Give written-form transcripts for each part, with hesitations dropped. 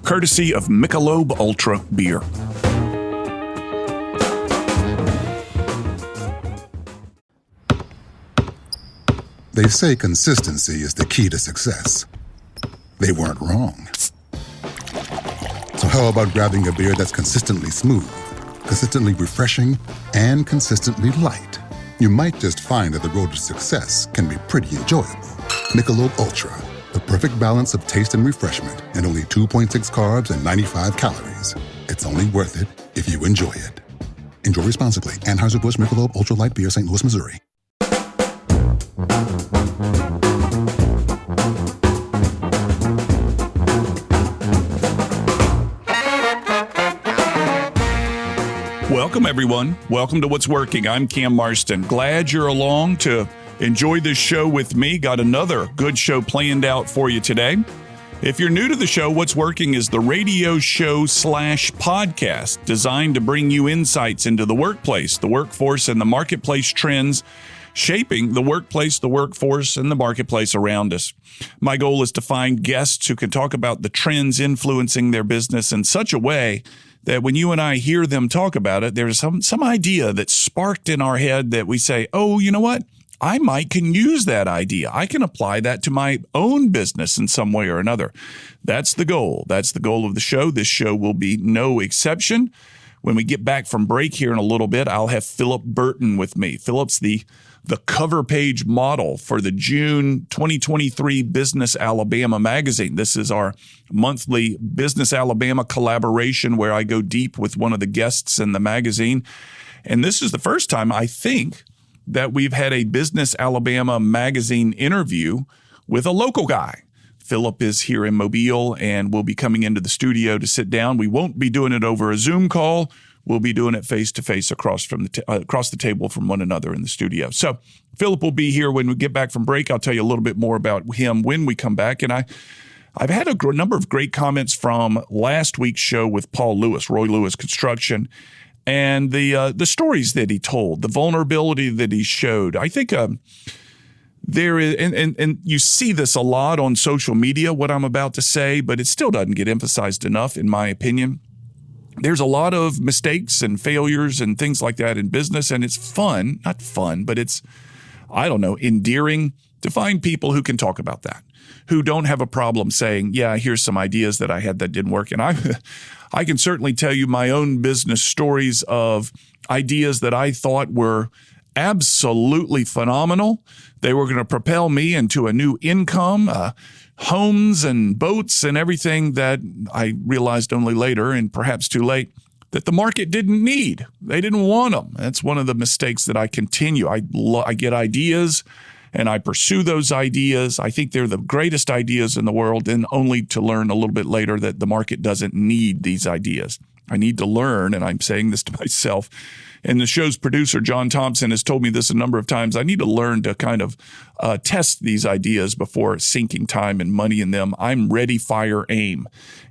Courtesy of Michelob Ultra Beer. They say consistency is the key to success. They weren't wrong. So how about grabbing a beer that's consistently smooth, consistently refreshing, and consistently light? You might just find that the road to success can be pretty enjoyable. Michelob Ultra, the perfect balance of taste and refreshment, and only 2.6 carbs and 95 calories. It's only worth it if you enjoy it. Enjoy responsibly. Anheuser-Busch Michelob Ultra Light Beer, St. Louis, Missouri. Welcome, everyone. Welcome to What's Working. I'm Cam Marston. Glad you're along to enjoy this show with me. Got another good show planned out for you today. If you're new to the show, What's Working is the radio show / podcast designed to bring you insights into the workplace, the workforce, and the marketplace trends shaping the workplace, the workforce, and the marketplace around us. My goal is to find guests who can talk about the trends influencing their business in such a way that when you and I hear them talk about it, there's some idea that's sparked in our head that we say, oh, you know what? I can use that idea. I can apply that to my own business in some way or another. That's the goal. That's the goal of the show. This show will be no exception. When we get back from break here in a little bit, I'll have Philip Burton with me. Philip's the cover page model for the June 2023 Business Alabama magazine. This is our monthly Business Alabama collaboration where I go deep with one of the guests in the magazine. And this is the first time, I think, that we've had a Business Alabama magazine interview with a local guy. Philip is here in Mobile and will be coming into the studio to sit down. We won't be doing it over a Zoom call. We'll be doing it face-to-face across the table from one another in the studio. So Philip will be here when we get back from break. I'll tell you a little bit more about him when we come back. And I've had a number of great comments from last week's show with Paul Lewis, Roy Lewis Construction, and the stories that he told, the vulnerability that he showed. I think there is, and you see this a lot on social media, what I'm about to say, but it still doesn't get emphasized enough, in my opinion. There's a lot of mistakes and failures and things like that in business, and it's fun, not fun, but it's, endearing to find people who can talk about that, who don't have a problem saying, yeah, here's some ideas that I had that didn't work. And I can certainly tell you my own business stories of ideas that I thought were absolutely phenomenal. They were going to propel me into a new income, homes and boats and everything that I realized only later, and perhaps too late, that the market didn't need. They didn't want them. That's one of the mistakes that I continue. I get ideas and I pursue those ideas. I think they're the greatest ideas in the world, and only to learn a little bit later that the market doesn't need these ideas. I need to learn, and I'm saying this to myself, and the show's producer, John Thompson, has told me this a number of times. I need to learn to kind of test these ideas before sinking time and money in them. I'm ready, fire, aim,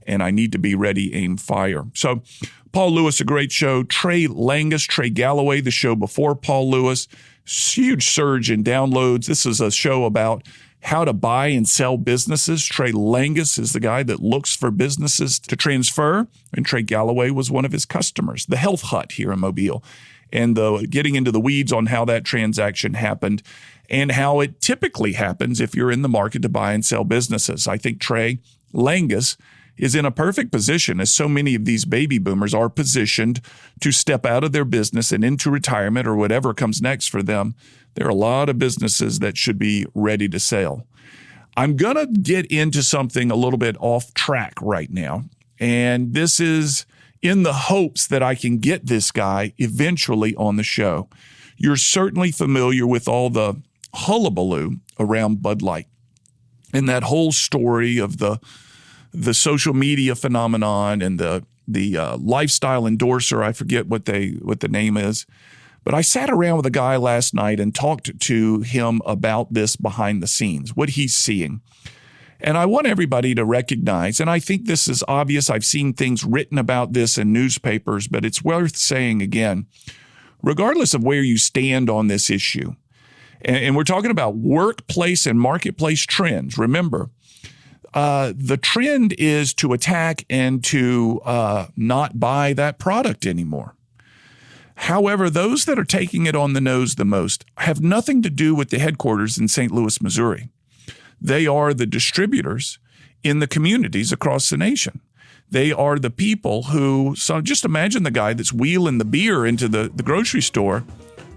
and I need to be ready, aim, fire. So Paul Lewis, a great show. Trey Galloway, the show before Paul Lewis, huge surge in downloads. This is a show about how to buy and sell businesses. Trey Langus is the guy that looks for businesses to transfer, and Trey Galloway was one of his customers. The Health Hut here in Mobile, and getting into the weeds on how that transaction happened and how it typically happens if you're in the market to buy and sell businesses. I think Trey Langus is in a perfect position, as so many of these baby boomers are positioned to step out of their business and into retirement or whatever comes next for them. There are a lot of businesses that should be ready to sell. I'm going to get into something a little bit off track right now, and this is in the hopes that I can get this guy eventually on the show. You're certainly familiar with all the hullabaloo around Bud Light and that whole story of the social media phenomenon and the lifestyle endorser. I forget what the name is. But I sat around with a guy last night and talked to him about this behind the scenes, what he's seeing. And I want everybody to recognize, and I think this is obvious, I've seen things written about this in newspapers, but it's worth saying again, regardless of where you stand on this issue, And we're talking about workplace and marketplace trends. Remember, the trend is to attack and to not buy that product anymore. However, those that are taking it on the nose the most have nothing to do with the headquarters in St. Louis, Missouri. They are the distributors in the communities across the nation. They are the people who, so just imagine the guy that's wheeling the beer into the grocery store,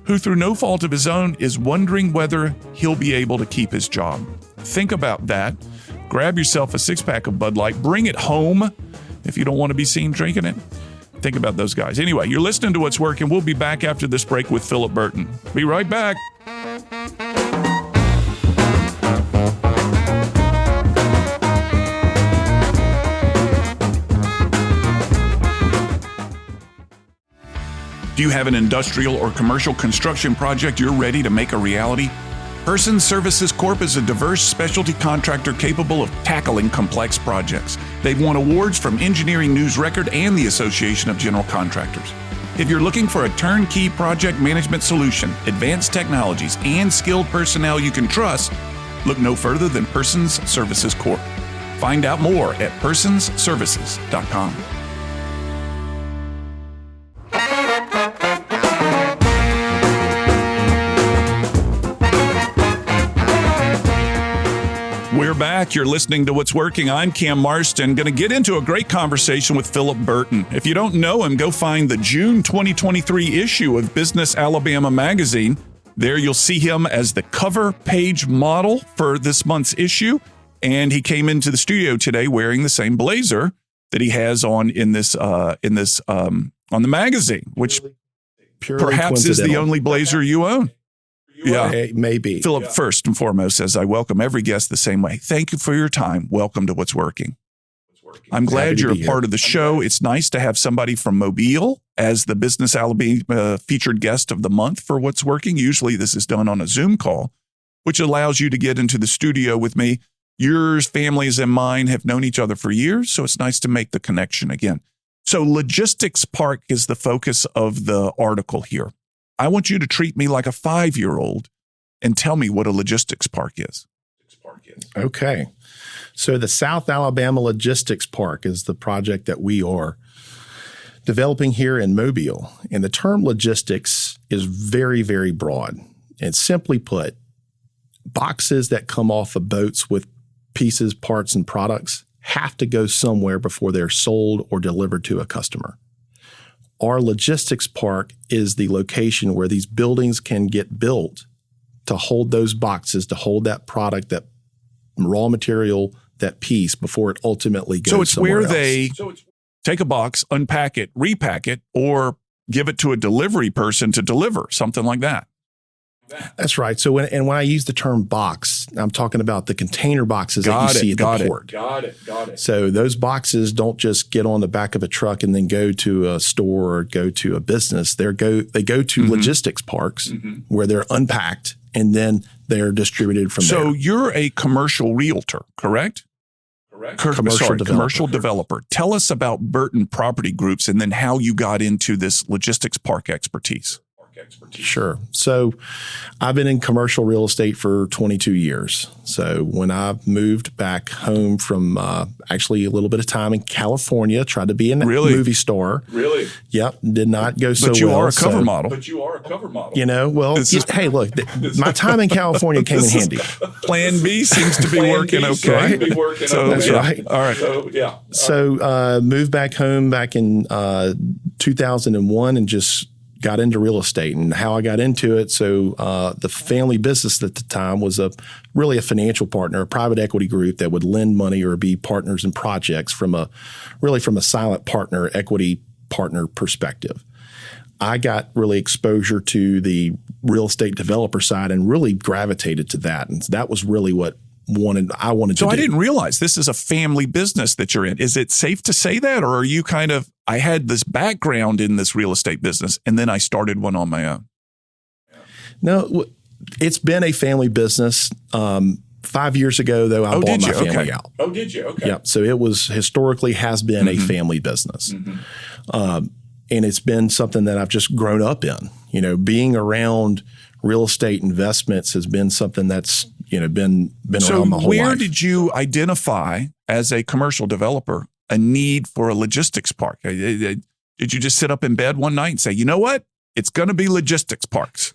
who through no fault of his own is wondering whether he'll be able to keep his job. Think about that. Grab yourself a six-pack of Bud Light. Bring it home if you don't want to be seen drinking it. Think about those guys. Anyway, you're listening to What's Working. We'll be back after this break with Philip Burton. Be right back. Do you have an industrial or commercial construction project you're ready to make a reality? Person Services Corp is a diverse specialty contractor capable of tackling complex projects. They've won awards from Engineering News Record and the Association of General Contractors. If you're looking for a turnkey project management solution, advanced technologies, and skilled personnel you can trust, look no further than Persons Services Corp. Find out more at personsservices.com. We're back. You're listening to What's Working. I'm Cam Marston. Going to get into a great conversation with Philip Burton. If you don't know him, go find the June 2023 issue of Business Alabama magazine. There you'll see him as the cover page model for this month's issue. And he came into the studio today wearing the same blazer that he has on on the magazine, which perhaps is the only blazer you own. Yeah, maybe. Philip, first and foremost, as I welcome every guest the same way, thank you for your time. Welcome to What's Working. I'm glad you're a part of the show. It's nice to have somebody from Mobile as the Business Alabama featured guest of the month for What's Working. Usually this is done on a Zoom call, which allows you to get into the studio with me. Your families and mine have known each other for years, so it's nice to make the connection again. So Logistics Park is the focus of the article here. I want you to treat me like a 5-year-old and tell me what a logistics park is. Okay. So the South Alabama Logistics Park is the project that we are developing here in Mobile. And the term logistics is very, very broad. And simply put, boxes that come off of boats with pieces, parts, and products have to go somewhere before they're sold or delivered to a customer. Our logistics park is the location where these buildings can get built to hold those boxes, to hold that product, that raw material, that piece before it ultimately goes somewhere. So it's where they take a box, unpack it, repack it, or give it to a delivery person to deliver, something like that. That's right. So when I use the term box, I'm talking about the container boxes that you see at the port. Got it. So those boxes don't just get on the back of a truck and then go to a store or go to a business. They go to logistics parks where they're unpacked and then they're distributed from there. So you're a commercial realtor, correct? Commercial developer. Tell us about Burton Property Groups and then how you got into this logistics park expertise. Sure. So I've been in commercial real estate for 22 years. So when I moved back home from actually a little bit of time in California, tried to be a movie star. Really? Yep. Did not go so well. But you are a cover model. You know, well, hey, look, my time in California came in handy. Plan B seems to be working okay. That's right. All right. So moved back home back in 2001 and just got into real estate and how I got into it. So the family business at the time was really a financial partner, a private equity group that would lend money or be partners in projects from a silent partner, equity partner perspective. I got really exposure to the real estate developer side and really gravitated to that. And that was really what I wanted to do. So I didn't realize this is a family business that you're in. Is it safe to say that? Or are you I had this background in this real estate business and then I started one on my own? No, it's been a family business. 5 years ago, though, I bought my family out. Oh, did you? Okay. Yep. So it has been a family business. And it's been something that I've just grown up in, being around real estate investments has been something that's, been around my whole life. So where did you identify as a commercial developer a need for a logistics park? Did you just sit up in bed one night and say, you know what? It's going to be logistics parks.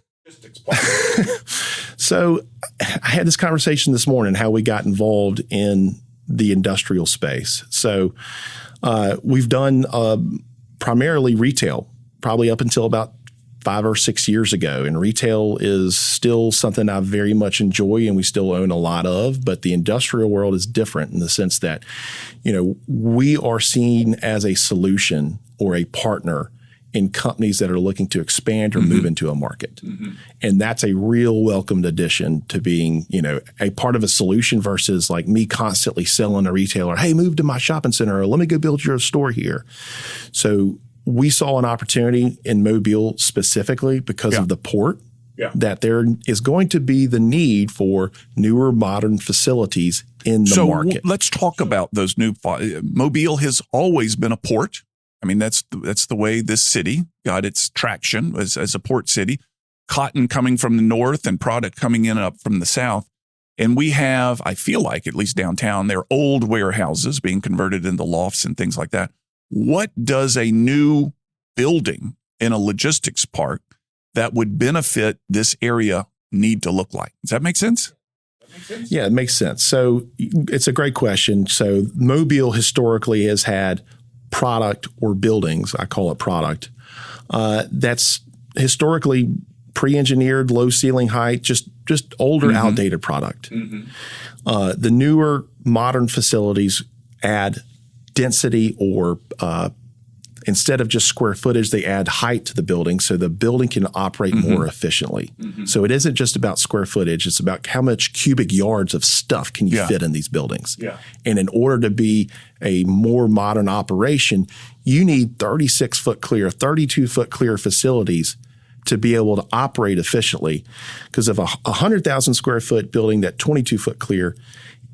So I had this conversation this morning, how we got involved in the industrial space. So we've done primarily retail, probably up until about 5 or 6 years ago. And retail is still something I very much enjoy and we still own a lot of. But the industrial world is different in the sense that, we are seen as a solution or a partner in companies that are looking to expand or move into a market. Mm-hmm. And that's a real welcomed addition to being, a part of a solution versus like me constantly selling a retailer, hey, move to my shopping center, or let me go build your store here. So we saw an opportunity in Mobile specifically because of the port, that there is going to be the need for newer modern facilities in the market. Let's talk about those new. Mobile has always been a port. I mean, that's the way this city got its traction as a port city. Cotton coming from the north and product coming in up from the south. And we have, I feel like, at least downtown, there are old warehouses being converted into lofts and things like that. What does a new building in a logistics park that would benefit this area need to look like? Does that make sense? Yeah, it makes sense. So it's a great question. So Mobile historically has had product or buildings, I call it product, that's historically pre-engineered, low ceiling height, just older, outdated product. The newer modern facilities add density or instead of just square footage, they add height to the building so the building can operate more efficiently. So it isn't just about square footage. It's about how much cubic yards of stuff can you fit in these buildings. And in order to be a more modern operation, you need 36-foot clear, 32-foot clear facilities to be able to operate efficiently. Because of a 100,000 square foot building, that 22-foot clear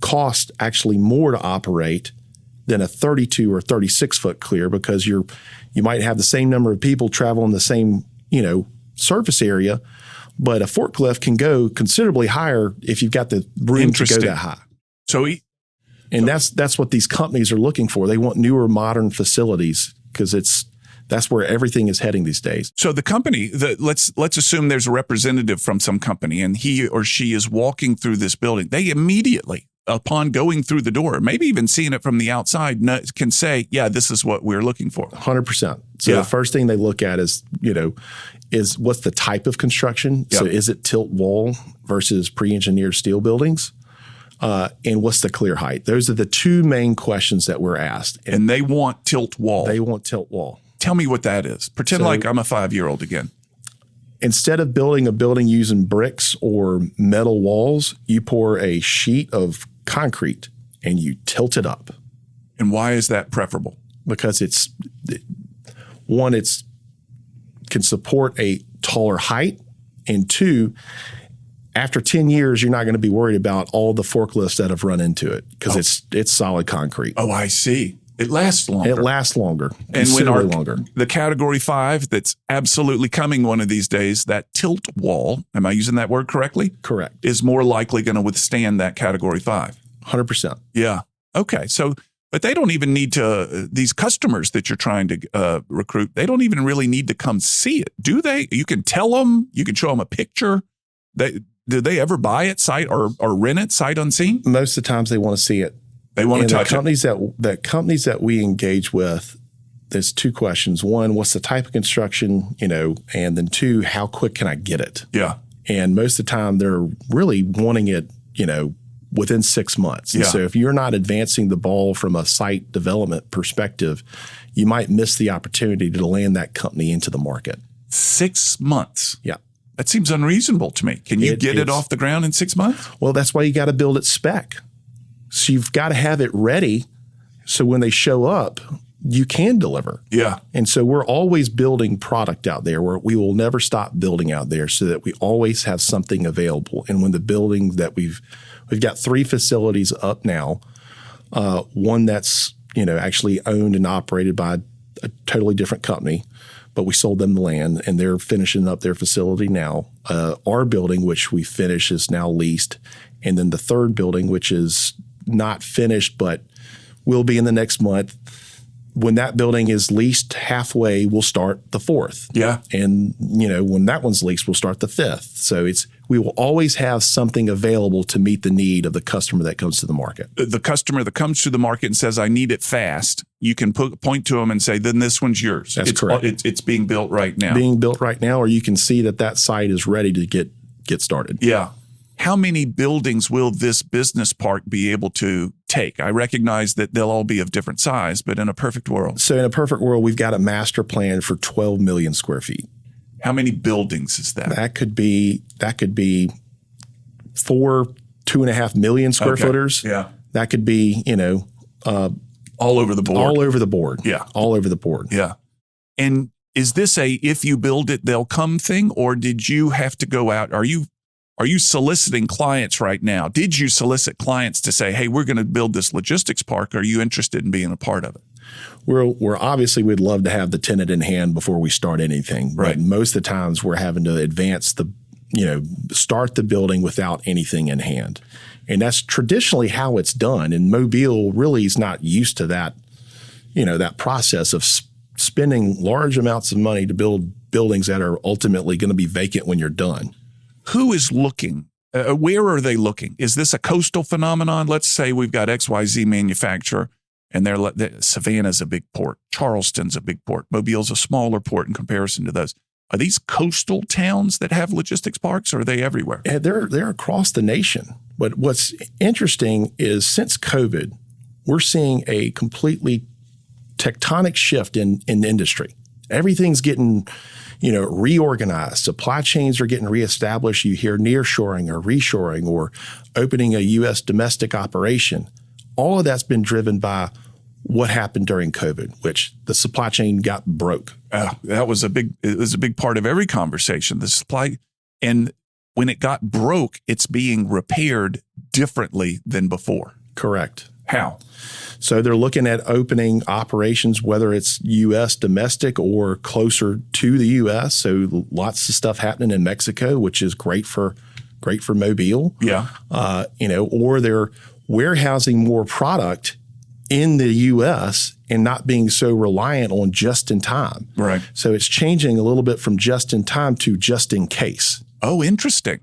costs actually more to operate than a 32 or 36 foot clear, because you might have the same number of people traveling the same, surface area, but a forklift can go considerably higher if you've got the room to go that high. That's what these companies are looking for. They want newer, modern facilities because that's where everything is heading these days. So the company, let's assume there's a representative from some company and he or she is walking through this building. They immediately, upon going through the door, maybe even seeing it from the outside, can say, yeah, this is what we're looking for. 100%. So the first thing they look at is what's the type of construction? So is it tilt wall versus pre-engineered steel buildings? And what's the clear height? Those are the two main questions that we're asked. And they want tilt wall. They want tilt wall. Tell me what that is. Pretend like I'm a 5-year-old again. Instead of building a building using bricks or metal walls, you pour a sheet of concrete and you tilt it up. And why is that preferable? Because it can support a taller height, and two, after 10 years, you're not going to be worried about all the forklifts that have run into it because it's solid concrete. Oh, I see. It lasts longer. It lasts longer. And when the Category 5 that's absolutely coming one of these days, that tilt wall, am I using that word correctly? Correct. Is more likely going to withstand that Category 5. 100%. Yeah. Okay. So, but they don't even need to, these customers that you're trying to recruit, they don't even really need to come see it, do they? You can tell them, you can show them a picture. Do they ever buy it sight or rent it sight unseen? Most of the times they want to see it. They want to touch it. The companies that we engage with, there's two questions. One, what's the type of construction, and then two, how quick can I get it? Yeah. And most of the time they're really wanting it, within 6 months. Yeah. So if you're not advancing the ball from a site development perspective, you might miss the opportunity to land that company into the market. 6 months. Yeah. That seems unreasonable to me. Can you get it off the ground in 6 months? Well, that's why you got to build it spec. So you've got to have it ready so when they show up, you can deliver. Yeah. And so we're always building product out there where we will never stop building out there so that we always have something available. And when the building that we've got 3 facilities up now, one that's, actually owned and operated by a totally different company, but we sold them the land, and they're finishing up their facility now. Our building, which we finish, is now leased. And then the third building, which is not finished but will be in the next month. When that building is leased halfway, we'll start the fourth. Yeah. And, when that one's leased, we'll start the fifth. So we will always have something available to meet the need of the customer that comes to the market. The customer that comes to the market and says, I need it fast, you can point to them and say, then this one's yours. That's correct. It's being built right now. Being built right now, or you can see that site is ready to get started. Yeah. How many buildings will this business park be able to take? I recognize that they'll all be of different size, but in a perfect world. So in a perfect world, we've got a master plan for 12 million square feet. How many buildings is that? That could be 2.5 million square footers. Yeah. That could be, all over the board. All over the board. Yeah. All over the board. Yeah. And is this if you build it, they'll come thing, or did you have to go out? Are you soliciting clients right now? Did you solicit clients to say, hey, we're going to build this logistics park? Are you interested in being a part of it? We're obviously, we'd love to have the tenant in hand before we start anything. Right. But most of the times we're having to advance start the building without anything in hand. And that's traditionally how it's done. And Mobile really is not used to that, that process of spending large amounts of money to build buildings that are ultimately going to be vacant when you're done. Who is looking? Where are they looking? Is this a coastal phenomenon? Let's say we've got XYZ manufacturer, and Savannah's a big port. Charleston's a big port. Mobile's a smaller port in comparison to those. Are these coastal towns that have logistics parks, or are they everywhere? They're across the nation. But what's interesting is since COVID, we're seeing a completely tectonic shift in the industry. Everything's getting reorganized. Supply chains are getting reestablished. You hear nearshoring or reshoring or opening a U.S. domestic operation. All of that's been driven by what happened during COVID, which the supply chain got broke. It was a big part of every conversation. The supply, and when it got broke, it's being repaired differently than before. Correct. How? So they're looking at opening operations, whether it's U.S. domestic or closer to the U.S. So lots of stuff happening in Mexico, which is great for Mobile. Yeah. Or they're warehousing more product in the U.S. and not being so reliant on just in time. Right. So it's changing a little bit from just in time to just in case. Oh, interesting.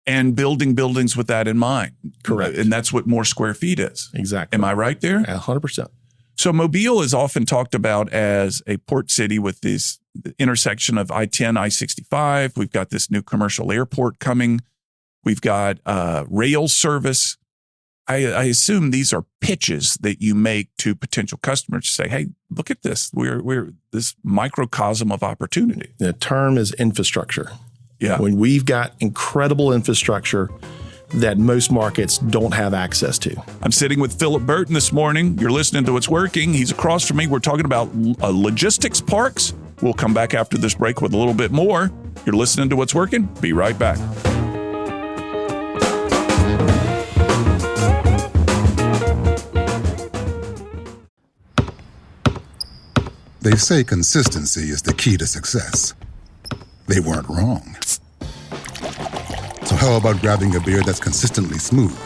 And building buildings with that in mind. Correct. And that's what more square feet is. Exactly. Am I right there? 100%. So Mobile is often talked about as a port city with this intersection of I-10, I-65. We've got this new commercial airport coming. We've got rail service. I assume these are pitches that you make to potential customers to say, hey, look at this. We're this microcosm of opportunity. The term is infrastructure. Yeah. When we've got incredible infrastructure that most markets don't have access to. I'm sitting with Philip Burton this morning. You're listening to What's Working. He's across from me. We're talking about logistics parks. We'll come back after this break with a little bit more. You're listening to What's Working. Be right back. They say consistency is the key to success. They weren't wrong. So how about grabbing a beer that's consistently smooth,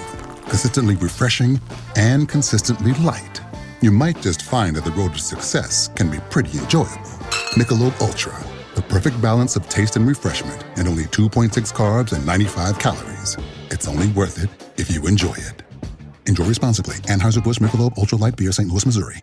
consistently refreshing, and consistently light? You might just find that the road to success can be pretty enjoyable. Michelob Ultra, the perfect balance of taste and refreshment, and only 2.6 carbs and 95 calories. It's only worth it if you enjoy it. Enjoy responsibly. Anheuser-Busch Michelob Ultra Light Beer, St. Louis, Missouri.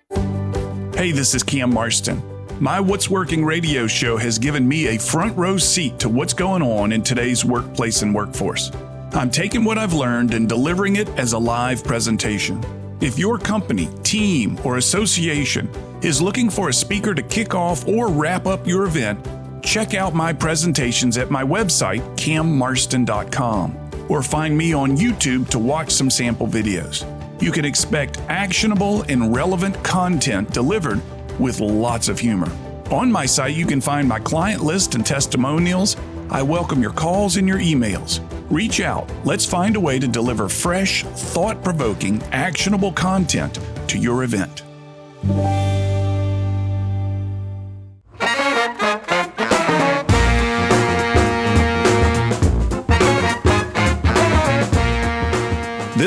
Hey, this is Cam Marston. My What's Working radio show has given me a front row seat to what's going on in today's workplace and workforce. I'm taking what I've learned and delivering it as a live presentation. If your company, team, or association is looking for a speaker to kick off or wrap up your event, check out my presentations at my website, cammarston.com, or find me on YouTube to watch some sample videos. You can expect actionable and relevant content delivered with lots of humor. On my site, you can find my client list and testimonials. I welcome your calls and your emails. Reach out. Let's find a way to deliver fresh, thought-provoking, actionable content to your event.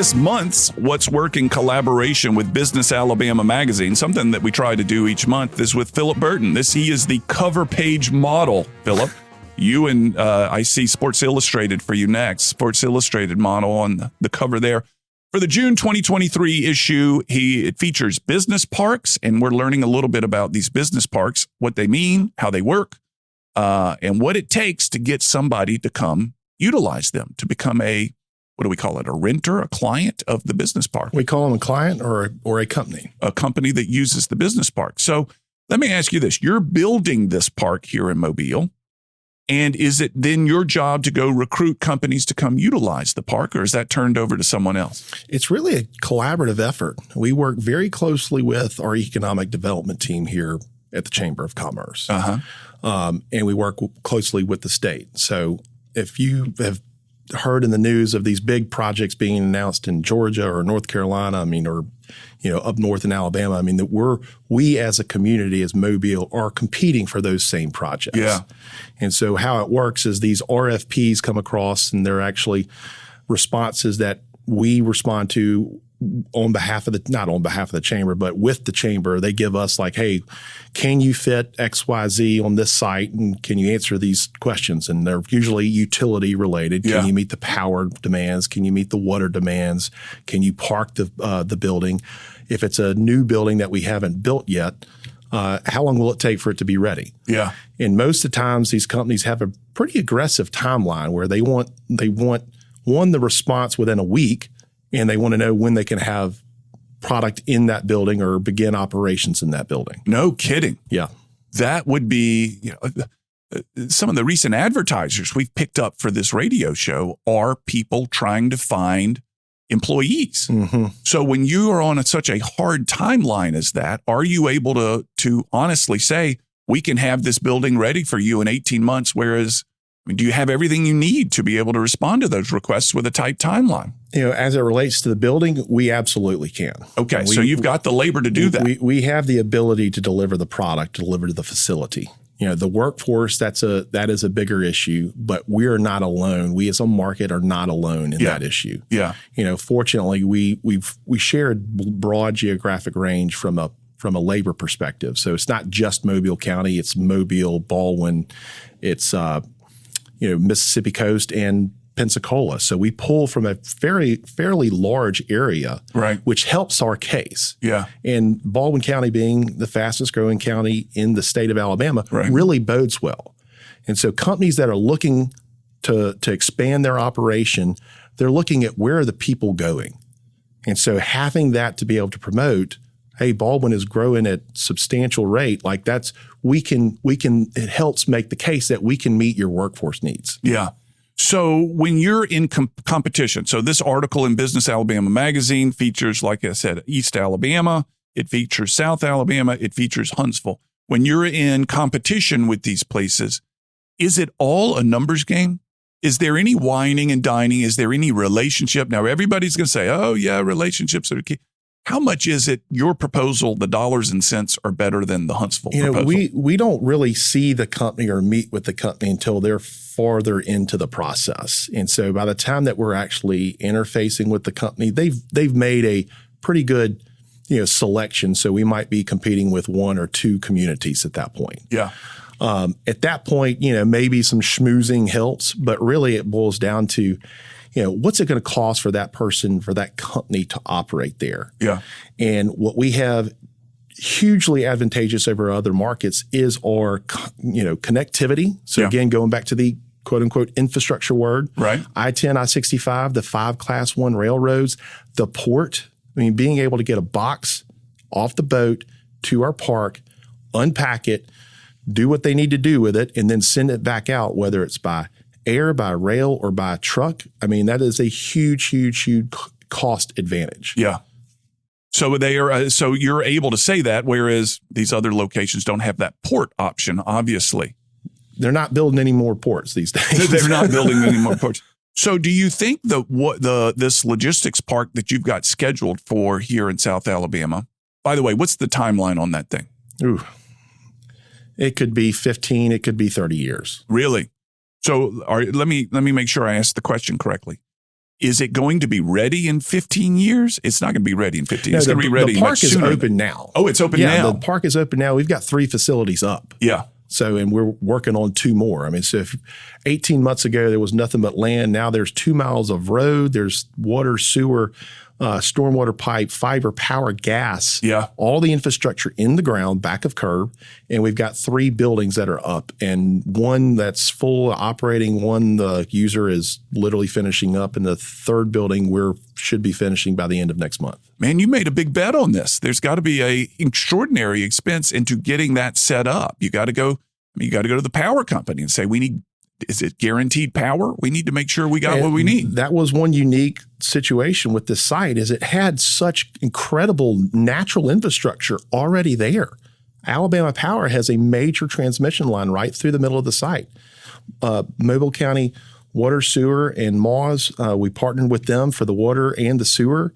this month's What's Working collaboration with Business Alabama Magazine, something that we try to do each month, is with Philip Burton. He is the cover page model. Philip, you and I see Sports Illustrated for you next. Sports Illustrated model on the cover there. For the June 2023 issue, it features business parks, and we're learning a little bit about these business parks, what they mean, how they work, and what it takes to get somebody to come utilize them, to become a renter, a client of the business park. We call them a client or a company. A company that uses the business park. So let me ask you this. You're building this park here in Mobile. And is it then your job to go recruit companies to come utilize the park, or is that turned over to someone else? It's really a collaborative effort. We work very closely with our economic development team here at the Chamber of Commerce. And we work closely with the state. So if you have heard in the news of these big projects being announced in Georgia or North Carolina, or up north in Alabama, that we as a community, as Mobile, are competing for those same projects. Yeah. And so how it works is these RFPs come across, and they're actually responses that we respond to on behalf of not on behalf of the chamber, but with the chamber. They give us like, hey, can you fit XYZ on this site? And can you answer these questions? And they're usually utility related. Can you meet the power demands? Can you meet the water demands? Can you park the building? If it's a new building that we haven't built yet, how long will it take for it to be ready? Yeah. And most of the times these companies have a pretty aggressive timeline where they want the response within a week, and they want to know when they can have product in that building or begin operations in that building. No kidding. Yeah. That would be, some of the recent advertisers we've picked up for this radio show are people trying to find employees. Mm-hmm. So when you are on such a hard timeline as that, are you able to honestly say, we can have this building ready for you in 18 months? Whereas, do you have everything you need to be able to respond to those requests with a tight timeline? As it relates to the building, we absolutely can. Okay, so you've got the labor to do that. We have the ability to deliver the product, deliver to the facility. The workforce, that is a bigger issue, but we're not alone. We as a market are not alone in that issue. Yeah. Fortunately, we share a broad geographic range from a labor perspective. So it's not just Mobile County, it's Mobile, Baldwin, it's Mississippi Coast and Pensacola. So we pull from a fairly large area, right, which helps our case. Yeah. And Baldwin County being the fastest growing county in the state of Alabama really bodes well. And so companies that are looking to expand their operation, they're looking at where are the people going. And so having that to be able to promote, hey, Baldwin is growing at substantial rate, like it helps make the case that we can meet your workforce needs. Yeah. So when you're in competition, so this article in Business Alabama Magazine features, like I said, East Alabama, it features South Alabama, it features Huntsville. When you're in competition with these places, is it all a numbers game? Is there any whining and dining? Is there any relationship? Now, everybody's going to say, oh, yeah, relationships are key. How much is it your proposal, the dollars and cents, are better than the Huntsville proposal? We don't really see the company or meet with the company until they're farther into the process. And so by the time that we're actually interfacing with the company, they've made a pretty good selection. So we might be competing with one or two communities at that point. Yeah. At that point, maybe some schmoozing helps, but really it boils down to what's it going to cost for that person, for that company to operate there? Yeah. And what we have hugely advantageous over other markets is our, connectivity. So again, going back to the quote unquote infrastructure word, right? I-10, I-65, the 5 Class 1 railroads, the port. Being able to get a box off the boat to our park, unpack it, do what they need to do with it, and then send it back out, whether it's by air, by rail, or by truck. That is a huge, huge, huge cost advantage. Yeah. So so you're able to say that, whereas these other locations don't have that port option, obviously. They're not building any more ports these days. They're not building any more ports. So do you think this logistics park that you've got scheduled for here in South Alabama, by the way, what's the timeline on that thing? Ooh, it could be 15, it could be 30 years. Really? So let me make sure I asked the question correctly. Is it going to be ready in 15 years? It's not going to be ready in 15 years. It's going to be ready much sooner. The park is open now. Oh, it's open now. The park is open now. We've got 3 facilities up. Yeah. So, and we're working on 2 more. I mean, so if 18 months ago there was nothing but land, now there's 2 miles of road, there's water, sewer, stormwater pipe, fiber, power, gas. Yeah. All the infrastructure in the ground, back of curb. And we've got 3 buildings that are up, and 1 that's full operating, 1 the user is literally finishing up, and the 3rd building should be finishing by the end of next month. Man, you made a big bet on this. There's got to be a extraordinary expense into getting that set up. You got to go to the power company and say, is it guaranteed power? We need to make sure we got what we need. That was one unique situation with this site, is it had such incredible natural infrastructure already there. Alabama Power has a major transmission line right through the middle of the site. Mobile County Water, Sewer, and Moss, we partnered with them for the water and the sewer,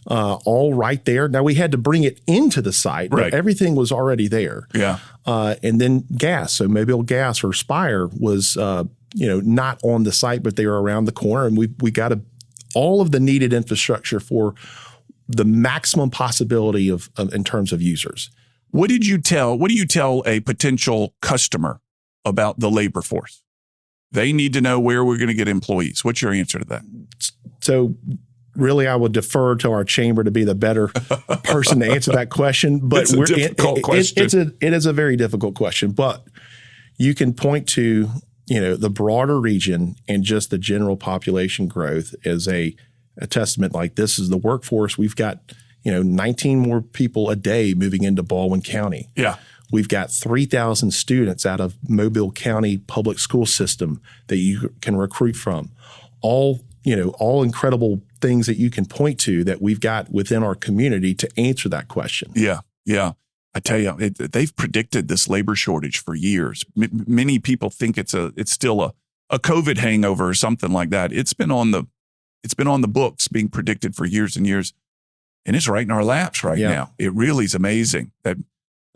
all right there. Now, we had to bring it into the site, but everything was already there. Yeah. And then gas. So Mobile Gas or Spire was, not on the site, but they were around the corner. And we got all of the needed infrastructure for the maximum possibility of in terms of users. What do you tell a potential customer about the labor force? They need to know where we're going to get employees. What's your answer to that? So really, I would defer to our chamber to be the better person to answer that question. But it's a difficult question. It is a very difficult question. But you can point to, the broader region and just the general population growth as a testament. Like, this is the workforce. We've got, 19 more people a day moving into Baldwin County. Yeah. We've got 3,000 students out of Mobile County public school system that you can recruit from. All incredible things that you can point to that we've got within our community to answer that question. Yeah. Yeah. I tell you, they've predicted this labor shortage for years. Many people think it's still a COVID hangover or something like that. It's been on the books being predicted for years and years, and it's right in our laps right now. It really is amazing that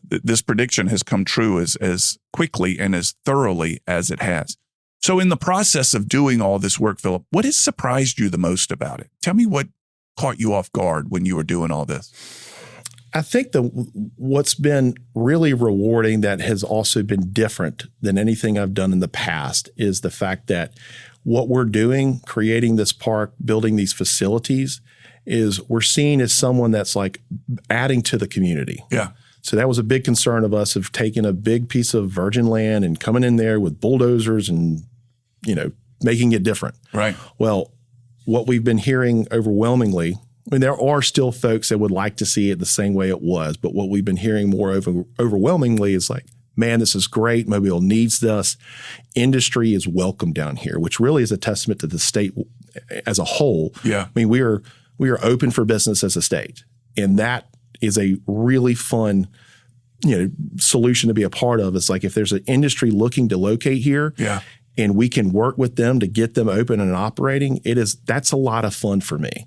this prediction has come true as quickly and as thoroughly as it has. So in the process of doing all this work, Philip, what has surprised you the most about it? Tell me what caught you off guard when you were doing all this. I think what's been really rewarding that has also been different than anything I've done in the past is the fact that what we're doing, creating this park, building these facilities, is we're seen as someone that's like adding to the community. Yeah. So that was a big concern of us, of taking a big piece of virgin land and coming in there with bulldozers and, making it different. Right. Well, what we've been hearing overwhelmingly, there are still folks that would like to see it the same way it was, but what we've been hearing more overwhelmingly is like, man, this is great. Mobile needs this. Industry is welcome down here, which really is a testament to the state as a whole. Yeah. I mean, we are open for business as a state, and that is a really fun, solution to be a part of. It's like, if there's an industry looking to locate here, and we can work with them to get them open and operating, that's a lot of fun for me.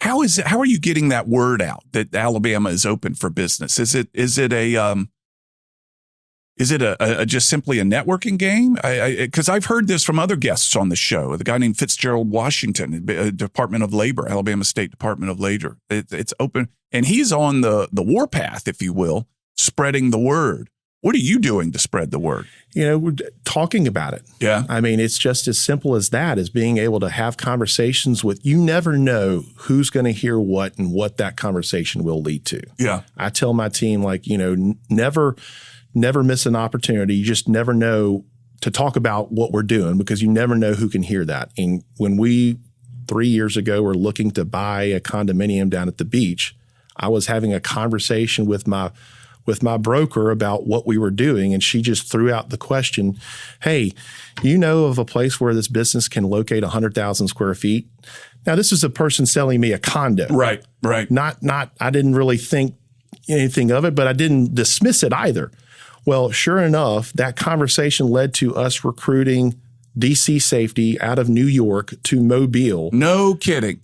How are you getting that word out that Alabama is open for business? Is it just simply a networking game? Because I've heard this from other guests on the show. The guy named Fitzgerald Washington, Department of Labor, Alabama State Department of Labor. It's open, and he's on the warpath, if you will, spreading the word. What are you doing to spread the word? We're talking about it. Yeah. I mean, it's just as simple as that, as being able to have conversations with, you never know who's going to hear what and what that conversation will lead to. Yeah. I tell my team, like, never miss an opportunity. You just never know to talk about what we're doing, because you never know who can hear that. And when we 3 years ago were looking to buy a condominium down at the beach, I was having a conversation with my broker about what we were doing, and she just threw out the question, hey, of a place where this business can locate 100,000 square feet? Now, this is a person selling me a condo. Right. Not. I didn't really think anything of it, but I didn't dismiss it either. Well, sure enough, that conversation led to us recruiting DC Safety out of New York to Mobile. No kidding.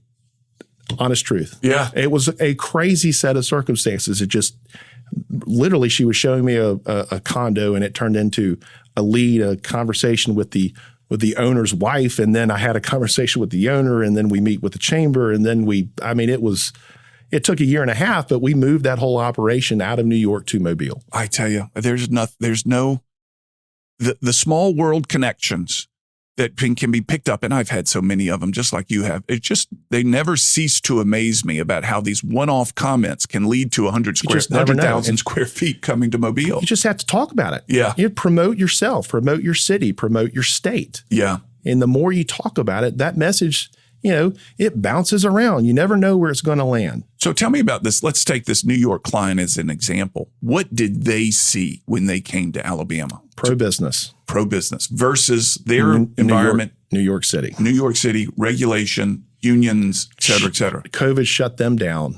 Honest truth. Yeah. It was a crazy set of circumstances. It just literally, she was showing me a condo, and it turned into a conversation with the with the owner's wife. And then I had a conversation with the owner, and then we meet with the chamber. And then it took a year and a half, but we moved that whole operation out of New York to Mobile. I tell you, the small world connections that can be picked up. And I've had so many of them, just like you have. They never cease to amaze me about how these one-off comments can lead to 100,000 square feet coming to Mobile. You just have to talk about it. Yeah. You promote yourself, promote your city, promote your state. Yeah. And the more you talk about it, that message, it bounces around. You never know where it's going to land. So tell me about this. Let's take this New York client as an example. What did they see when they came to Alabama? Pro-business versus their environment. New York City, regulation, unions, et cetera, et cetera. COVID shut them down,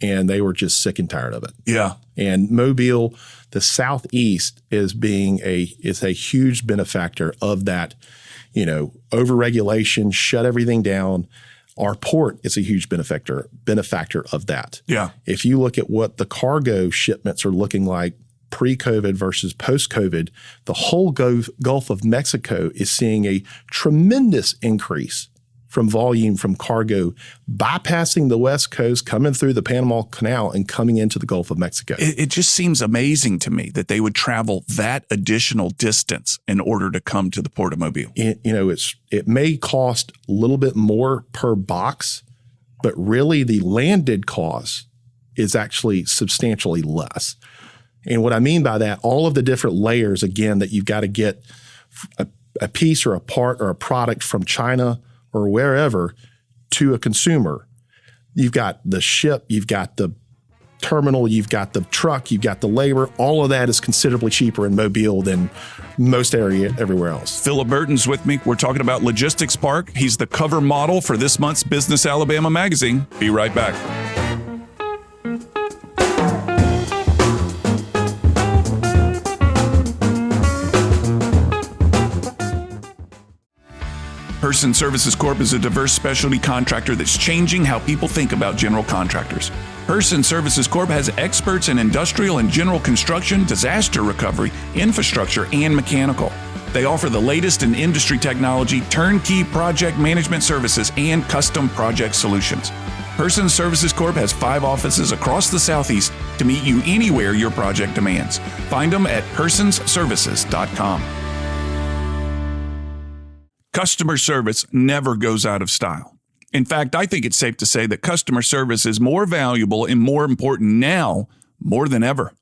and they were just sick and tired of it. Yeah. And Mobile, the Southeast, is a huge benefactor of that. Overregulation, shut everything down. Our port is a huge benefactor of that. Yeah. If you look at what the cargo shipments are looking like pre-COVID versus post-COVID, the whole Gulf of Mexico is seeing a tremendous increase from volume from cargo bypassing the West Coast, coming through the Panama Canal and coming into the Gulf of Mexico. It just seems amazing to me that they would travel that additional distance in order to come to the Port of Mobile. It may cost a little bit more per box, but really the landed cost is actually substantially less. And what I mean by that, all of the different layers, again, that you've got to get a piece or a part or a product from China or wherever to a consumer. You've got the ship, you've got the terminal, you've got the truck, you've got the labor. All of that is considerably cheaper in Mobile than most area everywhere else. Philip Burton's with me. We're talking about Logistics Park. He's the cover model for this month's Business Alabama magazine. Be right back. Burton Services Corp is a diverse specialty contractor that's changing how people think about general contractors. Burton Services Corp has experts in industrial and general construction, disaster recovery, infrastructure, and mechanical. They offer the latest in industry technology, turnkey project management services, and custom project solutions. Burton Services Corp has 5 offices across the Southeast to meet you anywhere your project demands. Find them at personsservices.com. Customer service never goes out of style. In fact, I think it's safe to say that customer service is more valuable and more important now more than ever.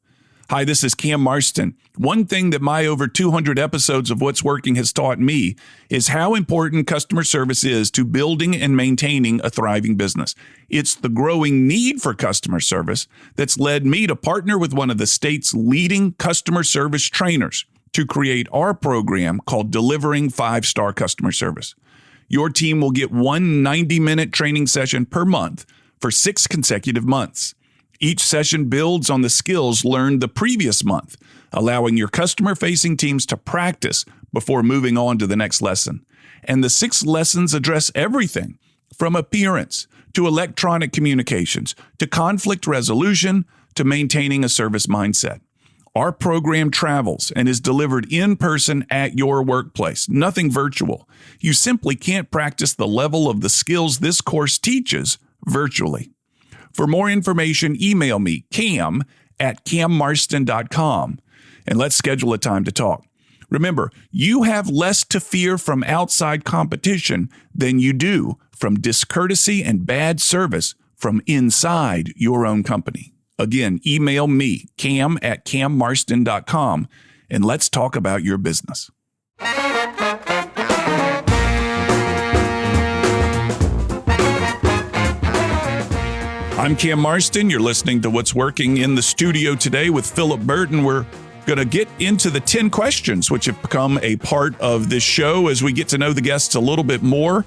Hi, this is Cam Marston. One thing that my over 200 episodes of What's Working has taught me is how important customer service is to building and maintaining a thriving business. It's the growing need for customer service that's led me to partner with one of the state's leading customer service trainers to create our program called Delivering 5-Star Customer Service. Your team will get one 90-minute training session per month for 6 consecutive months. Each session builds on the skills learned the previous month, allowing your customer-facing teams to practice before moving on to the next lesson. And the 6 lessons address everything from appearance to electronic communications to conflict resolution to maintaining a service mindset. Our program travels and is delivered in person at your workplace, nothing virtual. You simply can't practice the level of the skills this course teaches virtually. For more information, email me, cam@cammarston.com, and let's schedule a time to talk. Remember, you have less to fear from outside competition than you do from discourtesy and bad service from inside your own company. Again, email me, cam@cammarston.com, and let's talk about your business. I'm Cam Marston. You're listening to What's Working in the studio today with Philip Burton. We're going to get into the 10 questions, which have become a part of this show as we get to know the guests a little bit more.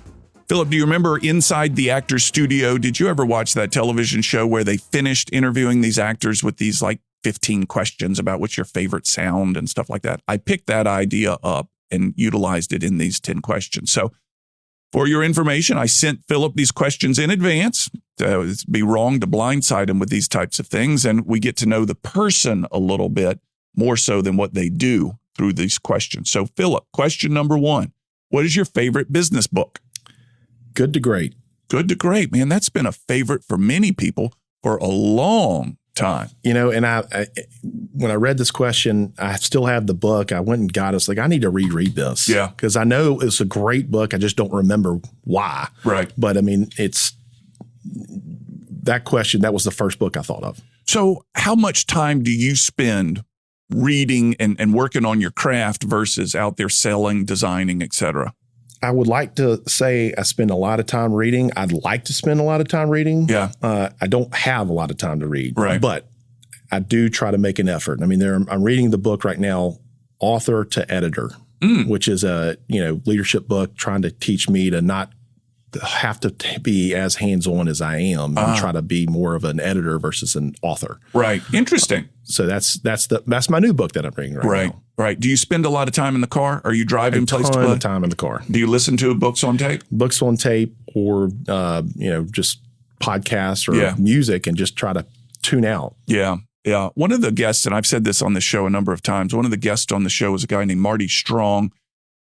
Philip, do you remember Inside the Actors Studio? Did you ever watch that television show where they finished interviewing these actors with these 15 questions about what's your favorite sound and stuff like that? I picked that idea up and utilized it in these 10 questions. So for your information, I sent Philip these questions in advance. It'd be wrong to blindside him with these types of things. And we get to know the person a little bit more so than what they do through these questions. So Philip, question number 1. What is your favorite business book? Good to Great. Good to Great, man. That's been a favorite for many people for a long time. And I when I read this question, I still have the book. I went and got it. Like, I need to reread this. Yeah. Because I know it's a great book. I just don't remember why. Right. But I mean, it's that question. That was the first book I thought of. So how much time do you spend reading and working on your craft versus out there selling, designing, et cetera? I would like to say I spend a lot of time reading. I'd like to spend a lot of time reading. Yeah. I don't have a lot of time to read. Right. But I do try to make an effort. I mean, I'm reading the book right now, Author to Editor, which is a leadership book trying to teach me to not have to be as hands-on as I am and try to be more of an editor versus an author. Right. Interesting. So that's my new book that I'm reading right now. Right. Do you spend a lot of time in the car? Are you driving place to A ton place? of time in the car. Do you listen to books on tape? Books on tape or, just podcasts or music and just try to tune out. Yeah. Yeah. One of the guests, and I've said this on the show a number of times, one of the guests on the show is a guy named Marty Strong,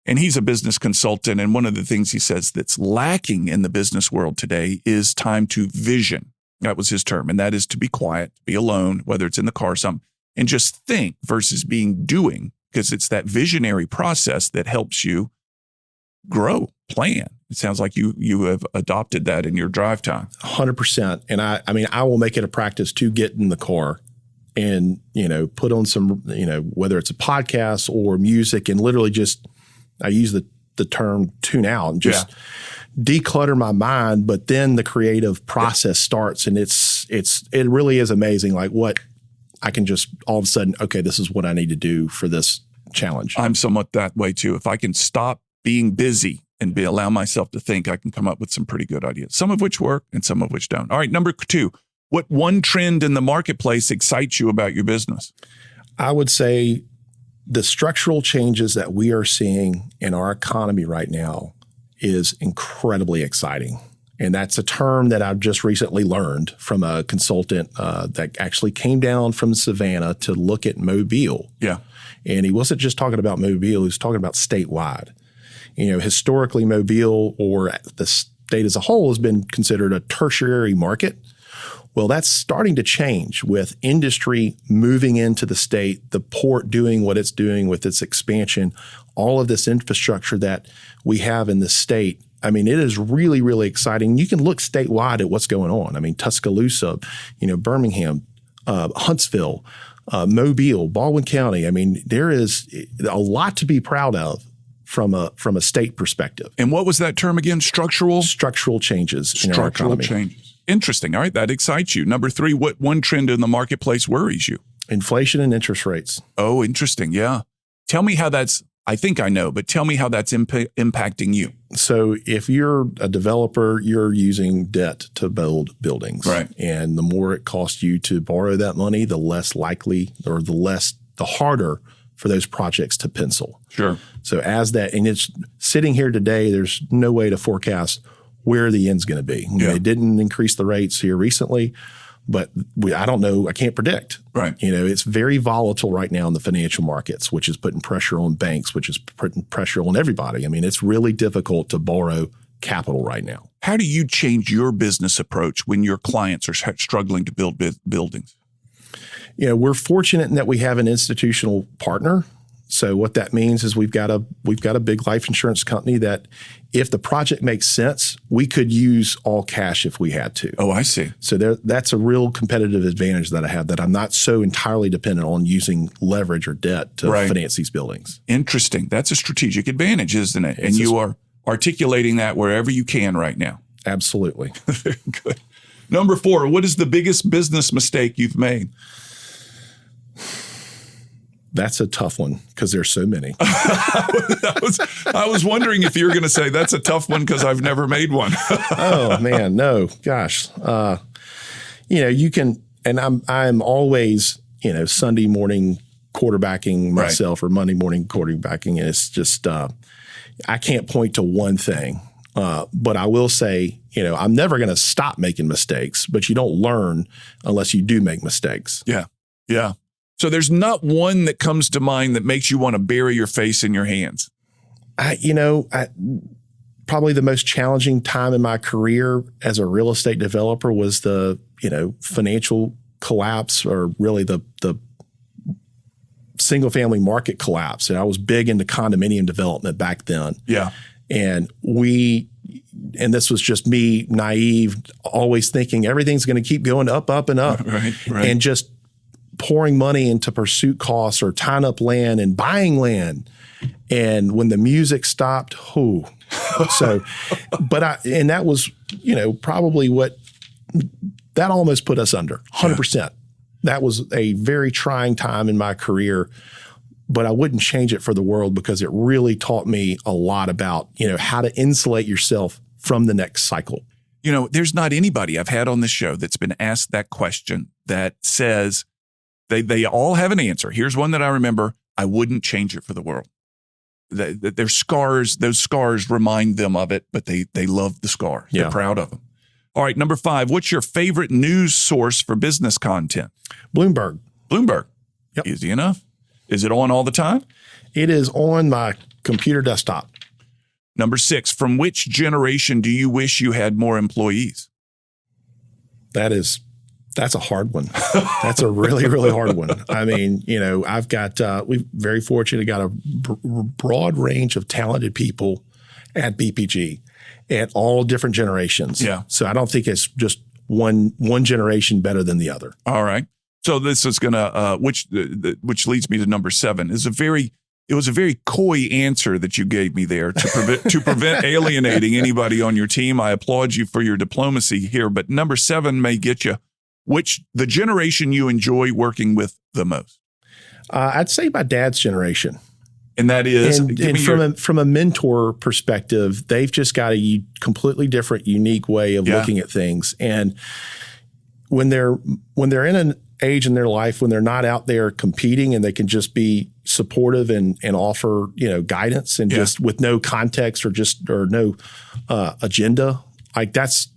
and he's a business consultant. And one of the things he says that's lacking in the business world today is time to vision. That was his term. And that is to be quiet, be alone, whether it's in the car or something, and just think versus doing, because it's that visionary process that helps you grow, plan. It sounds like you have adopted that in your drive time. 100%. And I will make it a practice to get in the car and, put on some, whether it's a podcast or music, and literally just, I use the term tune out and just declutter my mind. But then the creative process starts, and it really is amazing. Like what I can just all of a sudden, okay, this is what I need to do for this challenge. I'm somewhat that way too. If I can stop being busy and allow myself to think, I can come up with some pretty good ideas, some of which work and some of which don't. All right. Number 2, what one trend in the marketplace excites you about your business? I would say the structural changes that we are seeing in our economy right now is incredibly exciting. And that's a term that I've just recently learned from a consultant that actually came down from Savannah to look at Mobile. Yeah. And he wasn't just talking about Mobile, he was talking about statewide. Historically, Mobile or the state as a whole has been considered a tertiary market. Well, that's starting to change with industry moving into the state, the port doing what it's doing with its expansion, all of this infrastructure that we have in the state. I mean, it is really, really exciting. You can look statewide at what's going on. I mean, Tuscaloosa, Birmingham, Huntsville, Mobile, Baldwin County. I mean, there is a lot to be proud of from a state perspective. And what was that term again? Structural changes in our economy. Changes. Interesting. All right. That excites you. Number 3, what one trend in the marketplace worries you? Inflation and interest rates. Oh, interesting. Yeah. Tell me how I think I know, but tell me how that's impacting you. So if you're a developer, you're using debt to build buildings. Right. And the more it costs you to borrow that money, the less likely or the harder for those projects to pencil. Sure. So and it's sitting here today, there's no way to forecast where the end's going to be. They didn't increase the rates here recently, but I don't know. I can't predict. Right. It's very volatile right now in the financial markets, which is putting pressure on banks, which is putting pressure on everybody. I mean, it's really difficult to borrow capital right now. How do you change your business approach when your clients are struggling to build buildings? We're fortunate in that we have an institutional partner. So what that means is we've got a big life insurance company that if the project makes sense, we could use all cash if we had to. Oh, I see. So that's a real competitive advantage that I have, that I'm not so entirely dependent on using leverage or debt to finance these buildings. Interesting. That's a strategic advantage, isn't it? And you are articulating that wherever you can right now. Absolutely. Very good. Number 4, what is the biggest business mistake you've made? That's a tough one because there's so many. I was wondering if you were going to say that's a tough one because I've never made one. Oh man, no, gosh. You can, and I'm always, Sunday morning quarterbacking myself or Monday morning quarterbacking. And it's just, I can't point to one thing. But I will say, I'm never going to stop making mistakes, but you don't learn unless you do make mistakes. Yeah. Yeah. So there's not one that comes to mind that makes you want to bury your face in your hands. Probably the most challenging time in my career as a real estate developer was the, financial collapse, or really the single family market collapse. And I was big into condominium development back then. Yeah. And this was just me, naive, always thinking everything's going to keep going up, up, and up. Right. And just pouring money into pursuit costs or tying up land and buying land. And when the music stopped, and that was, probably that almost put us under 100%. Yeah. That was a very trying time in my career, but I wouldn't change it for the world, because it really taught me a lot about, how to insulate yourself from the next cycle. There's not anybody I've had on this show that's been asked that question that says they all have an answer. Here's one that I remember. I wouldn't change it for the world. Their scars, those scars remind them of it, but they love the scar. Yeah. They're proud of them. All right, number 5, what's your favorite news source for business content? Bloomberg. Yep. Easy enough. Is it on all the time? It is on my computer desktop. Number 6, from which generation do you wish you had more employees? That's a hard one. That's a really, really hard one. I mean, I've got, we're very fortunate, got a broad range of talented people at BPG at all different generations. Yeah. So I don't think it's just one generation better than the other. All right. So this is going to, which leads me to number 7, it was a very coy answer that you gave me there to prevent alienating anybody on your team. I applaud you for your diplomacy here, but number 7 may get you. The generation you enjoy working with the most? I'd say my dad's generation. And that is? From a mentor perspective, they've just got a completely different, unique way of looking at things. And when they're in an age in their life when they're not out there competing, and they can just be supportive and offer, guidance, and just with no context or no agenda, like that's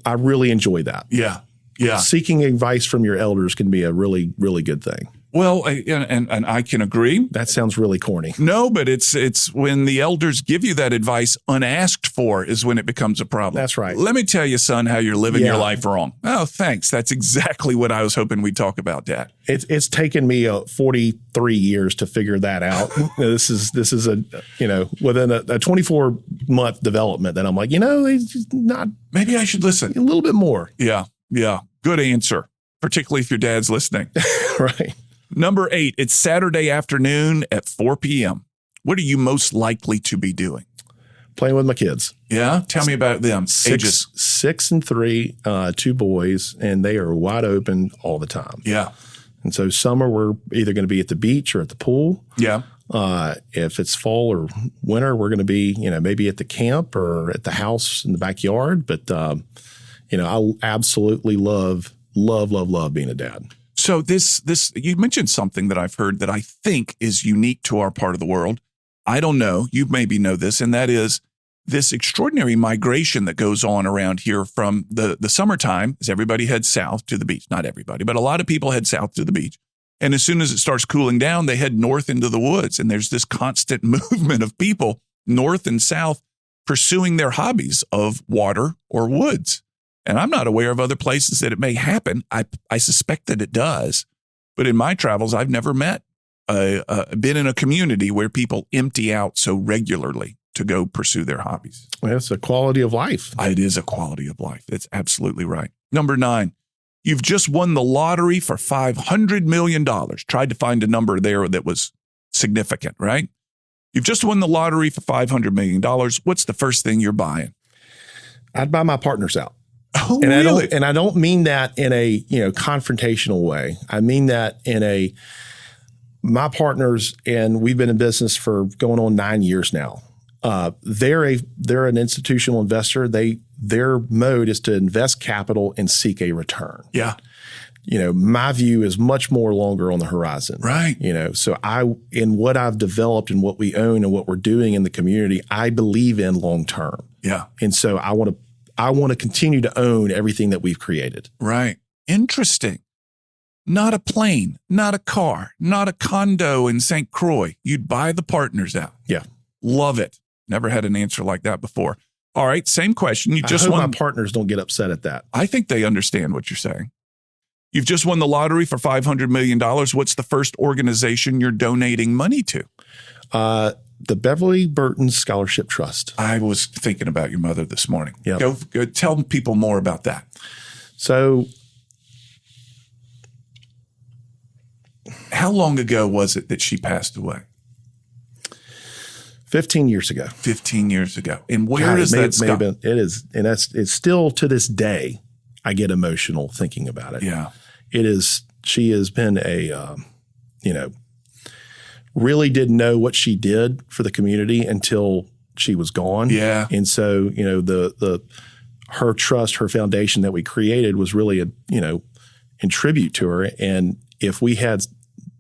I really enjoy that. Yeah. Yeah. Seeking advice from your elders can be a really, really good thing. Well, and I can agree. That sounds really corny. No, but it's when the elders give you that advice unasked for is when it becomes a problem. That's right. Let me tell you, son, how you're living your life wrong. Oh, thanks. That's exactly what I was hoping we'd talk about, Dad. It's taken me 43 years to figure that out. This is a within a 24-month development that I'm like, it's not. Maybe I should listen a little bit more. Yeah. Yeah. Good answer, particularly if your dad's listening. Right. Number 8, it's Saturday afternoon at 4 p.m. What are you most likely to be doing? Playing with my kids. Yeah? Tell me about them. Ages 6 and 3, 2 boys, and they are wide open all the time. Yeah. And so summer, we're either going to be at the beach or at the pool. Yeah. If it's fall or winter, we're going to be, maybe at the camp or at the house in the backyard. But, I absolutely love being a dad. So this you mentioned something that I've heard that I think is unique to our part of the world. I don't know. You maybe know this, and that is this extraordinary migration that goes on around here from the summertime as everybody heads south to the beach. Not everybody, but a lot of people head south to the beach. And as soon as it starts cooling down, they head north into the woods. And there's this constant movement of people north and south pursuing their hobbies of water or woods. And I'm not aware of other places that it may happen. I suspect that it does. But in my travels, I've never been in a community where people empty out so regularly to go pursue their hobbies. Well, it's a quality of life. It is a quality of life. That's absolutely right. Number 9, you've just won the lottery for $500 million. Tried to find a number there that was significant, right? You've just won the lottery for $500 million. What's the first thing you're buying? I'd buy my partners out. Oh, and really? I don't mean that in a confrontational way. I mean that in my partners, and we've been in business for going on 9 years now. They're an institutional investor. Their mode is to invest capital and seek a return. Yeah. My view is much more longer on the horizon. Right. So in what I've developed and what we own and what we're doing in the community, I believe in long term. Yeah. And so I want to continue to own everything that we've created. Right. Interesting. Not a plane, not a car, not a condo in St. Croix. You'd buy the partners out. Yeah. Love it. Never had an answer like that before. All right, same question. You just I hope won. my partners don't get upset at that. I think they understand what you're saying. You've just won the lottery for $500 million. What's the first organization you're donating money to? The Beverly Burton Scholarship Trust. I was thinking about your mother this morning. Yep. Go tell people more about that. So, how long ago was it that she passed away? 15 years ago. 15 years ago. And where is that? It is, and it's still to this day, I get emotional thinking about it. Yeah. It is, she has been really didn't know what she did for the community until she was gone. Yeah. And so, her trust, her foundation that we created was really in tribute to her. And if we had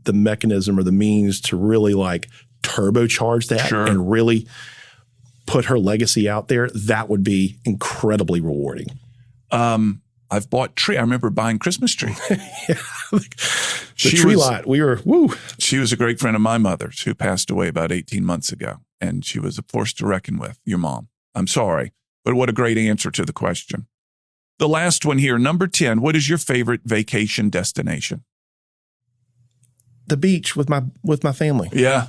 the mechanism or the means to really like turbocharge that Sure. and really put her legacy out there, that would be incredibly rewarding. I've bought tree. I remember buying Christmas tree. The tree lot, we were, woo. She was a great friend of my mother's who passed away about 18 months ago. And she was a force to reckon with, your mom. I'm sorry, but what a great answer to the question. The last one here, number 10, what is your favorite vacation destination? The beach with my family. Yeah.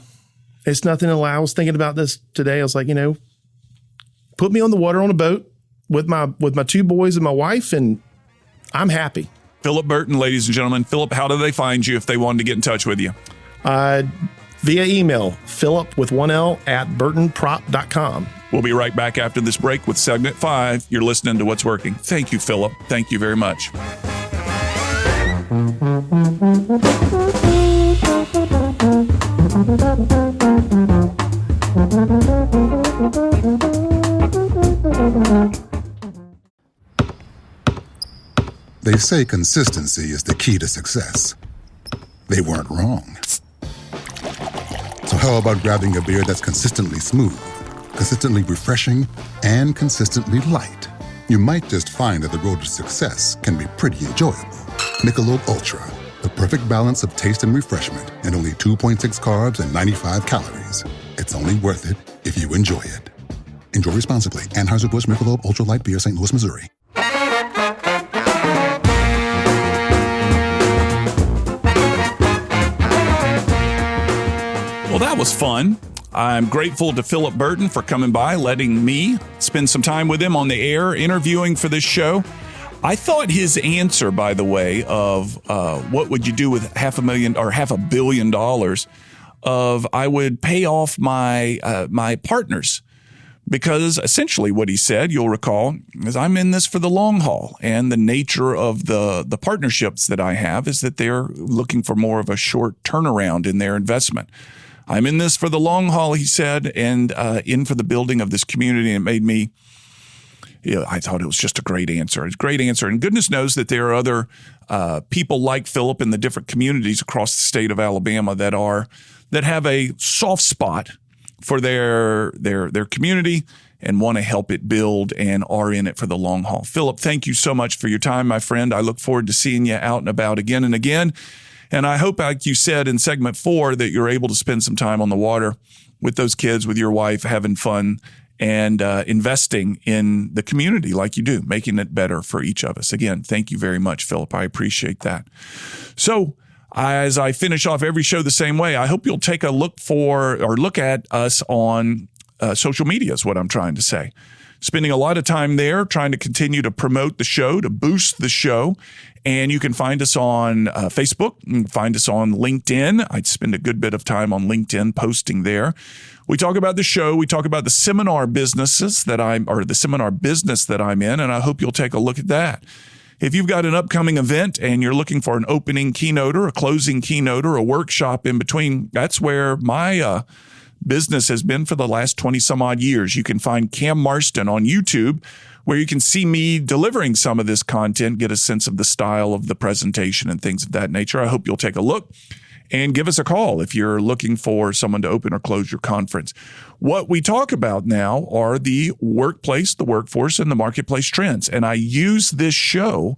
It's nothing. I was thinking about this today. I was like, put me on the water on a boat with my two boys and my wife, and I'm happy. Philip Burton, ladies and gentlemen. Philip, how do they find you if they wanted to get in touch with you? Via email, Philip with 1L at burtonprop.com. We'll be right back after this break with segment 5. You're listening to What's Working. Thank you, Philip. Thank you very much. They say consistency is the key to success. They weren't wrong. So how about grabbing a beer that's consistently smooth, consistently refreshing, and consistently light? You might just find that the road to success can be pretty enjoyable. Michelob Ultra, the perfect balance of taste and refreshment, and only 2.6 carbs and 95 calories. It's only worth it if you enjoy it. Enjoy responsibly. Anheuser-Busch Michelob Ultra Light Beer, St. Louis, Missouri. Well, that was fun. I'm grateful to Philip Burton for coming by, letting me spend some time with him on the air, interviewing for this show. I thought his answer, by the way, of what would you do with $500 million of I would pay off my partners. Because essentially what he said, you'll recall, is I'm in this for the long haul. And the nature of the partnerships that I have is that they're looking for more of a short turnaround in their investment. I'm in this for the long haul, he said, and in for the building of this community. And it made me, I thought it was just a great answer. It's a great answer. And goodness knows that there are other people like Philip in the different communities across the state of Alabama that have a soft spot for their community and want to help it build and are in it for the long haul. Philip, thank you so much for your time, my friend. I look forward to seeing you out and about again and again. And I hope, like you said in segment 4, that you're able to spend some time on the water with those kids, with your wife, having fun and investing in the community like you do, making it better for each of us. Again, thank you very much, Philip. I appreciate that. So as I finish off every show the same way, I hope you'll take a look at us on social media is what I'm trying to say. Spending a lot of time there, trying to continue to promote the show, to boost the show. And you can find us on Facebook, you can find us on LinkedIn. I spend a good bit of time on LinkedIn posting there. We talk about the show. We talk about the seminar business that I'm in, and I hope you'll take a look at that. If you've got an upcoming event and you're looking for an opening keynote or a closing keynote or a workshop in between, that's where my business has been for the last 20 some odd years. You can find Cam Marston on YouTube, where you can see me delivering some of this content, get a sense of the style of the presentation and things of that nature. I hope you'll take a look and give us a call if you're looking for someone to open or close your conference. What we talk about now are the workplace, the workforce, and the marketplace trends. And I use this show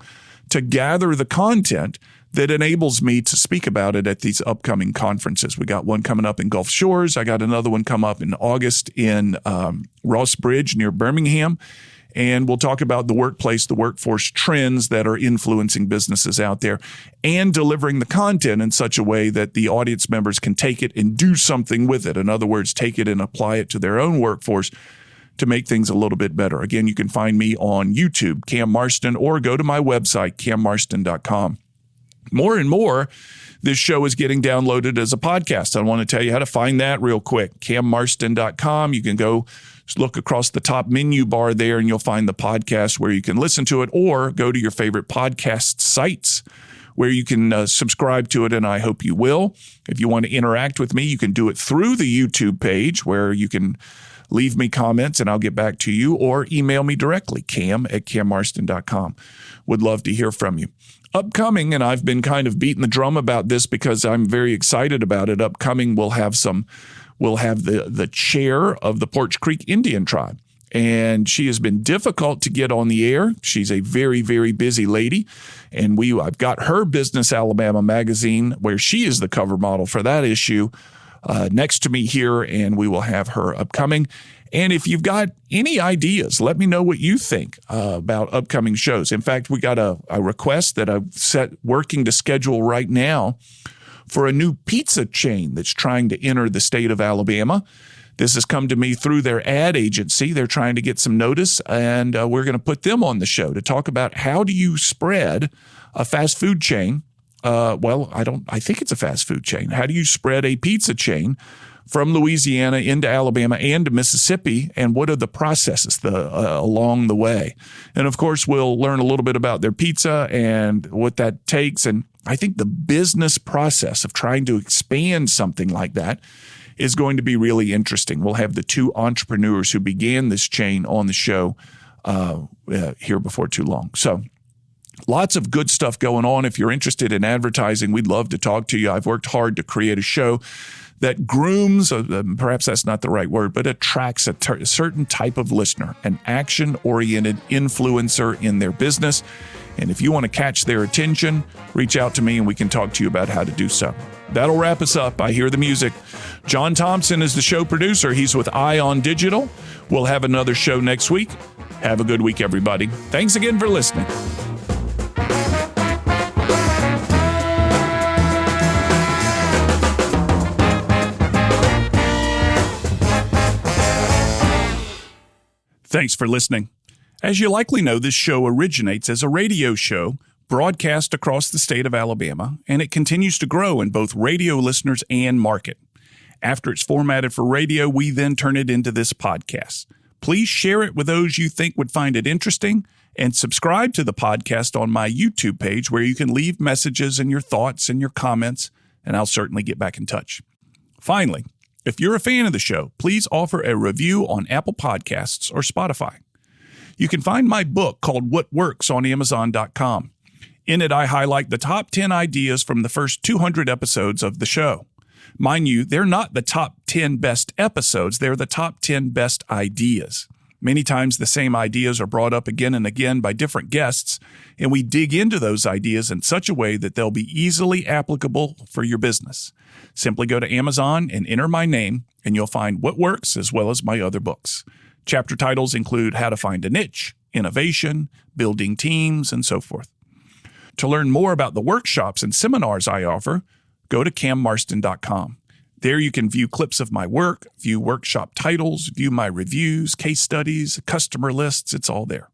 to gather the content that enables me to speak about it at these upcoming conferences. We got one coming up in Gulf Shores. I got another one come up in August in Ross Bridge near Birmingham. And we'll talk about the workplace, the workforce trends that are influencing businesses out there, and delivering the content in such a way that the audience members can take it and do something with it. In other words, take it and apply it to their own workforce to make things a little bit better. Again, you can find me on YouTube, Cam Marston, or go to my website, cammarston.com. More and more, this show is getting downloaded as a podcast. I want to tell you how to find that real quick. cammarston.com. You can go look across the top menu bar there, and you'll find the podcast where you can listen to it, or go to your favorite podcast sites where you can subscribe to it, and I hope you will. If you want to interact with me, you can do it through the YouTube page where you can leave me comments and I'll get back to you, or email me directly, cam@cammarston.com. Would love to hear from you. Upcoming, and I've been kind of beating the drum about this because I'm very excited about it. Upcoming, we'll have the chair of the Porch Creek Indian tribe. And she has been difficult to get on the air. She's a very, very busy lady. And I've got her Business Alabama magazine, where she is the cover model for that issue, next to me here, and we will have her upcoming. And if you've got any ideas, let me know what you think about upcoming shows. In fact, we got a request that I've working to schedule right now for a new pizza chain that's trying to enter the state of Alabama. This has come to me through their ad agency. They're trying to get some notice, and we're going to put them on the show to talk about how do you spread a fast food chain. I think it's a fast food chain. How do you spread a pizza chain from Louisiana into Alabama and to Mississippi, and what are the processes along the way? And of course, we'll learn a little bit about their pizza and what that takes. And I think the business process of trying to expand something like that is going to be really interesting. We'll have the two entrepreneurs who began this chain on the show here before too long. So lots of good stuff going on. If you're interested in advertising, we'd love to talk to you. I've worked hard to create a show that grooms, perhaps that's not the right word, but attracts a certain type of listener, an action-oriented influencer in their business. And if you want to catch their attention, reach out to me and we can talk to you about how to do so. That'll wrap us up. I hear the music. John Thompson is the show producer. He's with Ion Digital. We'll have another show next week. Have a good week, everybody. Thanks again for listening. Thanks for listening. As you likely know, this show originates as a radio show broadcast across the state of Alabama, and it continues to grow in both radio listeners and market. After it's formatted for radio, we then turn it into this podcast. Please share it with those you think would find it interesting, and subscribe to the podcast on my YouTube page, where you can leave messages and your thoughts and your comments, and I'll certainly get back in touch. Finally, if you're a fan of the show, please offer a review on Apple Podcasts or Spotify. You can find my book called What Works on Amazon.com. In it, I highlight the top 10 ideas from the first 200 episodes of the show. Mind you, they're not the top 10 best episodes, they're the top 10 best ideas. Many times the same ideas are brought up again and again by different guests, and we dig into those ideas in such a way that they'll be easily applicable for your business. Simply go to Amazon and enter my name, and you'll find What Works as well as my other books. Chapter titles include How to Find a Niche, Innovation, Building Teams, and so forth. To learn more about the workshops and seminars I offer, go to cammarston.com. There you can view clips of my work, view workshop titles, view my reviews, case studies, customer lists. It's all there.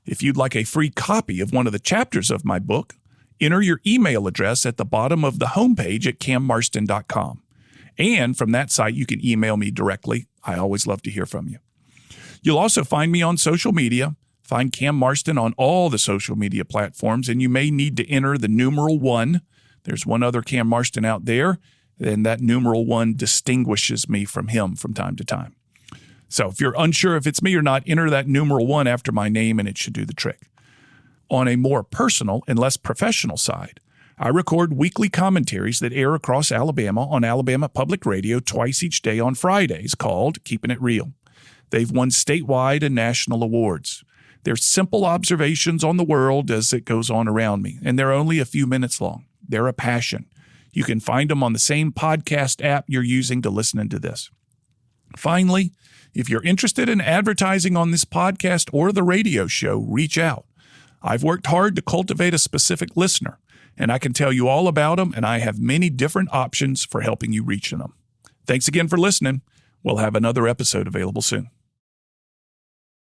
If you'd like a free copy of one of the chapters of my book, enter your email address at the bottom of the homepage at cammarston.com. And from that site, you can email me directly. I always love to hear from you. You'll also find me on social media. Find Cam Marston on all the social media platforms, and you may need to enter the numeral 1. There's one other Cam Marston out there, and that numeral 1 distinguishes me from him from time to time. So if you're unsure if it's me or not, enter that numeral 1 after my name, and it should do the trick. On a more personal and less professional side, I record weekly commentaries that air across Alabama on Alabama Public Radio twice each day on Fridays, called Keeping It Real. They've won statewide and national awards. They're simple observations on the world as it goes on around me, and they're only a few minutes long. They're a passion. You can find them on the same podcast app you're using to listen to this. Finally, if you're interested in advertising on this podcast or the radio show, reach out. I've worked hard to cultivate a specific listener, and I can tell you all about them, and I have many different options for helping you reach them. Thanks again for listening. We'll have another episode available soon.